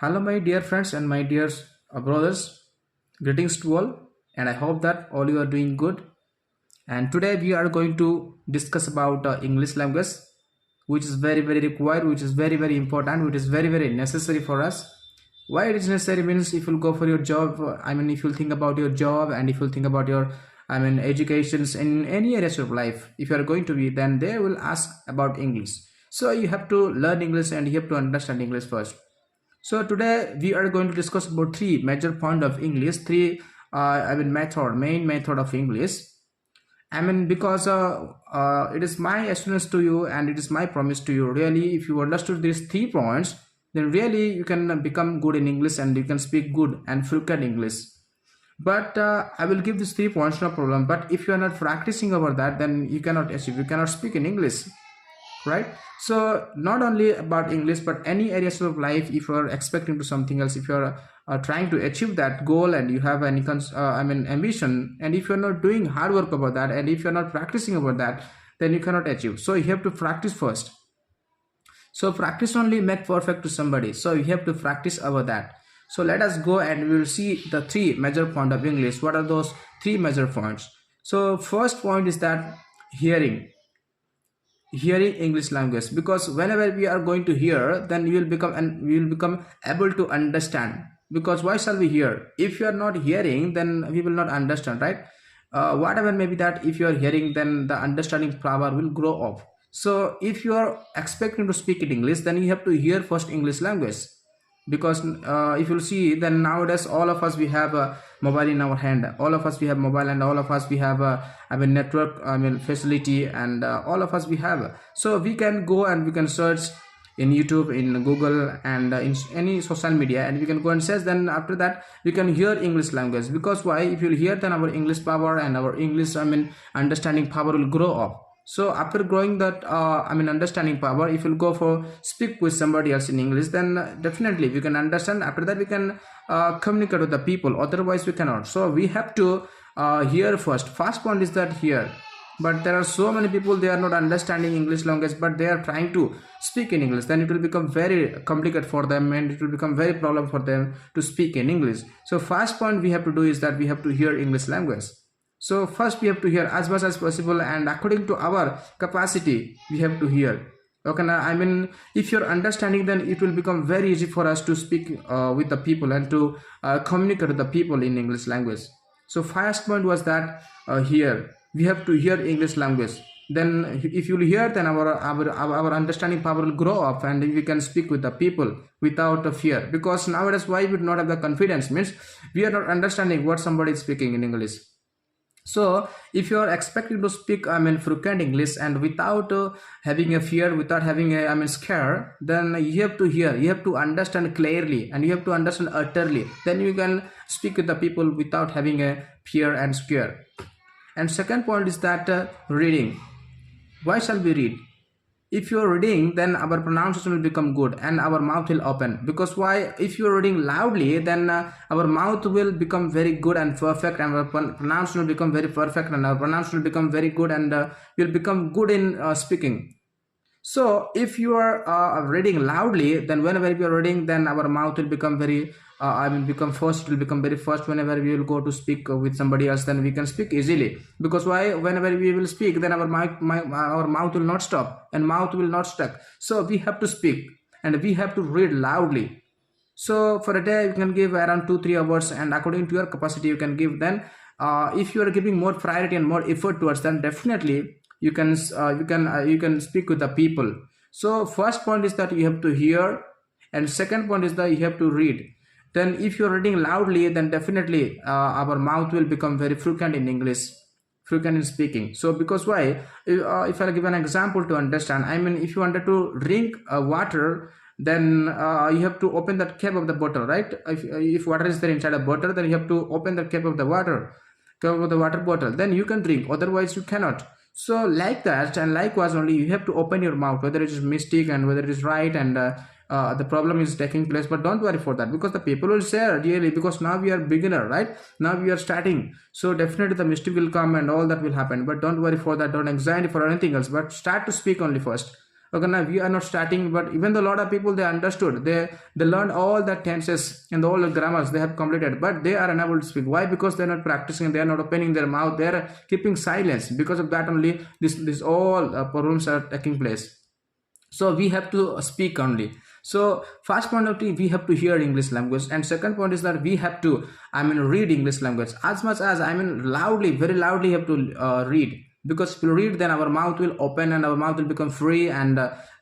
Hello, my dear friends and my dear brothers. Greetings to all, and I hope that all you are doing good. And today we are going to discuss about English language, which is very required, which is very important, which is very necessary for us. Why it is necessary means if you go for your job, if you think about your job and if you think about your educations in any areas of life, if you are going to be, then they will ask about English. So you have to learn English and you have to understand English first. So today we are going to discuss about three major point of English, three main method of English. Because it is my assurance to you and it is my promise to you. Really, if you understood these 3 points, then really you can become good in English and you can speak good and fluent English. But I will give these 3 points, no problem. But if you are not practicing over that, then you cannot achieve. You cannot speak in English, right? So not only about English but any areas of life, if you are expecting to something else, if you are trying to achieve that goal and you have any ambition, and if you are not doing hard work about that and if you are not practicing about that, then you cannot achieve. So you have to practice first. So practice only make perfect to somebody, so you have to practice about that. So let us go and we will see the three major point of English. What are those three major points? So first point is that hearing English language, because whenever we are going to hear, then we will become able to understand. Because why shall we hear? If you are not hearing, then we will not understand, right? Whatever may be that, if you are hearing, then the understanding power will grow up. So if you are expecting to speak in English, then you have to hear first English language. Because if you'll see, then nowadays all of us we have a mobile in our hand, all of us we have mobile, and all of us we have a network facility, and all of us we have, so we can go and we can search in YouTube, in Google, and in any social media, and we can go and search. Then after that we can hear English language. Because why? If you hear, then our English power and our English understanding power will grow up. So after growing that understanding power, if you go for speak with somebody else in English, then definitely we can understand. After that we can communicate with the people, otherwise we cannot. So we have to hear first. First point is that hear. But there are so many people, they are not understanding English language, but they are trying to speak in English. Then it will become very complicated for them, and it will become very problem for them to speak in English. So first point we have to do is that we have to hear English language. So first we have to hear as much as possible, and according to our capacity we have to hear. Okay, now if you're understanding, then it will become very easy for us to speak with the people and to communicate with the people in English language. So first point was that hear. We have to hear English language. Then if you hear, then our understanding power will grow up, and we can speak with the people without a fear. Because nowadays why we do not have the confidence means we are not understanding what somebody is speaking in English. So if you are expecting to speak fluent English and without having a fear, without having a scare, then you have to hear, you have to understand clearly, and you have to understand utterly. Then you can speak with the people without having a fear and scare. And second point is that reading. Why shall we read? If you are reading, then our pronunciation will become good and our mouth will open. Because why? If you are reading loudly, then our mouth will become very good and perfect, and our pronunciation will become very perfect, and our pronunciation will become very good, and you'll become good in speaking. So if you are reading loudly, then whenever you are reading, then our mouth will become very become first, it will become very first. Whenever we will go to speak with somebody else, then we can speak easily. Because why? Whenever we will speak, then our mouth will not stop and mouth will not stuck. So we have to speak and we have to read loudly. So for a day you can give around 2-3 hours, and according to your capacity you can give. Then if you are giving more priority and more effort towards, then definitely you can speak with the people. So first point is that you have to hear, and second point is that you have to read. Then if you're reading loudly, then definitely our mouth will become very fluent in English, fluent in speaking. So because why? If I give an example to understand, if you wanted to drink water, then you have to open that cap of the bottle, right? If water is there inside a bottle, then you have to open the cap of the water bottle, then you can drink, otherwise you cannot. So like that, and likewise only, you have to open your mouth, whether it is mistake and whether it is right, and the problem is taking place. But don't worry for that, because the people will say really, because now we are beginner, right? Now we are starting, so definitely the mistake will come and all that will happen. But don't worry for that, don't anxiety for anything else, but start to speak only first. Okay, now we are not starting, but even though a lot of people, they understood, they learned all the tenses and all the grammars they have completed, but they are unable to speak. Why? Because they are not practicing, they are not opening their mouth, they are keeping silence. Because of that only this all problems are taking place. So we have to speak only. So first point of view, we have to hear English language, and second point is that we have to, I mean, read English language as much as, I mean, loudly, very loudly have to read. Because if we read, then our mouth will open and our mouth will become free, and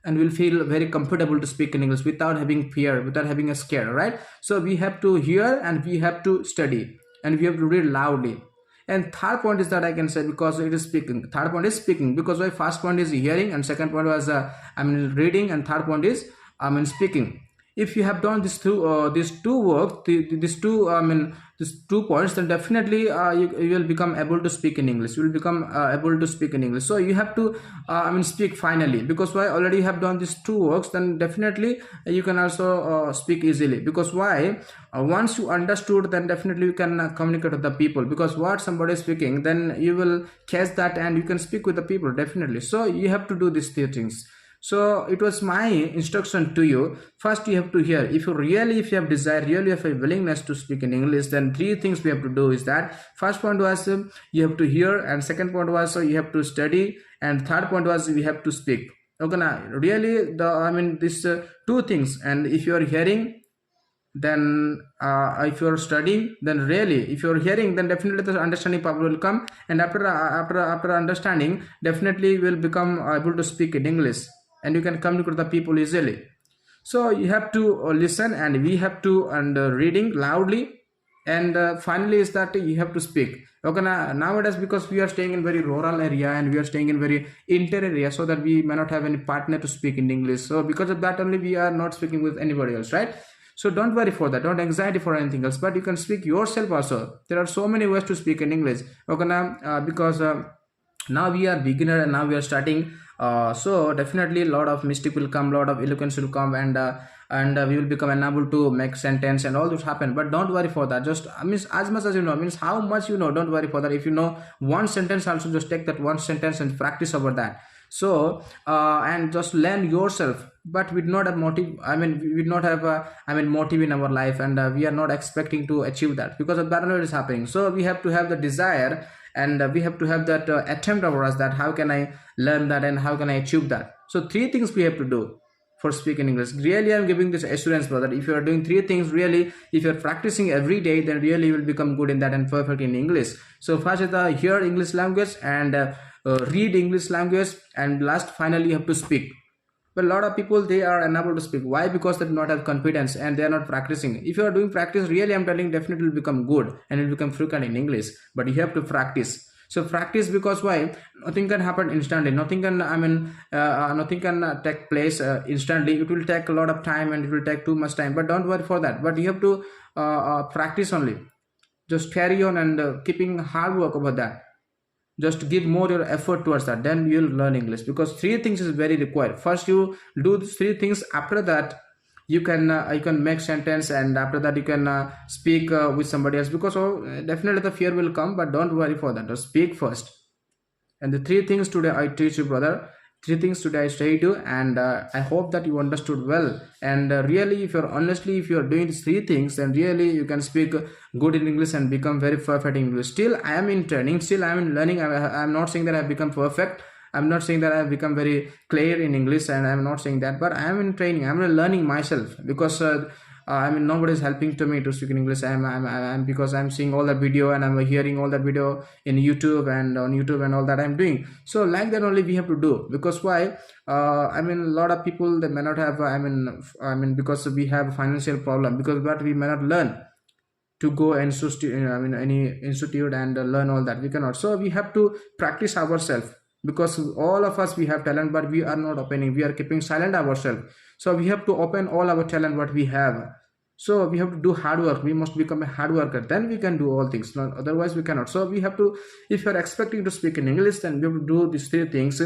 we'll feel very comfortable to speak in English without having fear, without having a scare, right? So we have to hear and we have to study and we have to read loudly. And third point is that I can say, because it is speaking, third point is speaking, because my first point is hearing and second point was I mean reading, and third point is I mean speaking. If you have done these two work, these two, I mean these 2 points, then definitely you will become able to speak in English. You will become able to speak in English. So you have to I mean speak finally, because why? Already you have done these 2 works, then definitely you can also speak easily. Because why? Once you understood, then definitely you can communicate with the people, because what somebody is speaking, then you will catch that and you can speak with the people definitely. So you have to do these 3 things. So it was my instruction to you. First you have to hear. If you have desire, really have a willingness to speak in English, then 3 things we have to do is that first point was you have to hear, and second point was you have to study, and third point was we have to speak. Okay, now really the, I mean these 2 things, and if you are hearing, then if you are studying, then really if you are hearing, then definitely the understanding power will come, and after understanding, definitely you will become able to speak in English and you can communicate with the people easily. So you have to listen, and we have to, and reading loudly, and finally is that you have to speak. Okay, nowadays, because we are staying in very rural area and we are staying in very interior area, so that we may not have any partner to speak in English, so because of that only we are not speaking with anybody else, right? So don't worry for that, don't anxiety for anything else, but you can speak yourself also. There are so many ways to speak in English. Okay, now because now we are beginner and now we are starting, so definitely a lot of mistake will come, a lot of eloquence will come, and we will become unable to make sentence and all this happen. But don't worry for that. Just means as much as you know, means how much you know, don't worry for that. If you know one sentence also, just take that one sentence and practice over that. So and just learn yourself, but we do not have motive, I mean we do not have motive in our life, and we are not expecting to achieve that. Because of that only it is happening. So we have to have the desire, and we have to have that attempt over us, that how can I learn that and how can I achieve that. So 3 things we have to do for speaking English. Really I'm giving this assurance, brother. If you are doing 3 things, really if you are practicing every day, then really you will become good in that and perfect in English. So first is the hear English language, and read English language, and last finally you have to speak. But a lot of people, they are unable to speak. Why? Because they do not have confidence and they are not practicing. If you are doing practice, really I'm telling, definitely will become good and it will become frequent in English. But you have to practice. So practice, because why? Nothing can happen instantly. Nothing can, nothing can take place instantly. It will take a lot of time and it will take too much time. But don't worry for that. But you have to practice only. Just carry on and keeping hard work about that. Just give more your effort towards that, then you'll learn English. Because 3 things is very required. First you do these 3 things, after that you can make sentence, and after that you can speak with somebody else. Because definitely the fear will come, but don't worry for that, just speak first. And the 3 things today I teach you, brother. 3 things today I say to you, and I hope that you understood well. And really, if you're honestly, if you're doing these 3 things, then really you can speak good in English and become very perfect in English. Still I am in training, still I am in learning. I'm not saying that I've become perfect, I'm not saying that I've become very clear in English, and I'm not saying that, but I am in training, I'm learning myself. Because nobody is helping to me to speak in English. I'm because I'm seeing all that video, and I'm hearing all that video in YouTube and on YouTube and all that I'm doing. So like that only we have to do. Because why? A lot of people, they may not have because we have financial problem, because but we may not learn to go and any institute and learn all that, we cannot. So we have to practice ourselves, because all of us, we have talent, but we are not opening, we are keeping silent ourselves. So we have to open all our talent what we have. So we have to do hard work, we must become a hard worker, then we can do all things. Not, otherwise we cannot. So we have to, if you are expecting to speak in English, then you have to do these 3 things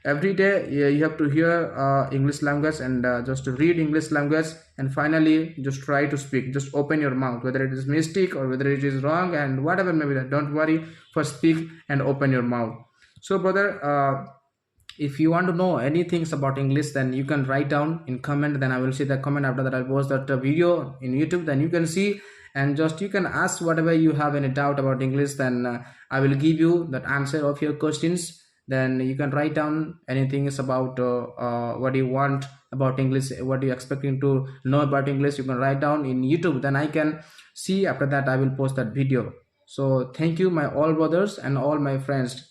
every day. You have to hear English language, and just to read English language, and finally just try to speak. Just open your mouth, whether it is mistake or whether it is wrong, and whatever maybe that, don't worry, for speak and open your mouth. So brother, If you want to know anything about English, then you can write down in comment, then I will see the comment. After that, I'll post that video in YouTube, then you can see, and just you can ask whatever you have any doubt about English, then I will give you that answer of your questions. Then you can write down anything is about what you want about English, what you expecting to know about English, you can write down in YouTube, then I can see. After that, I will post that video. So thank you, my all brothers and all my friends,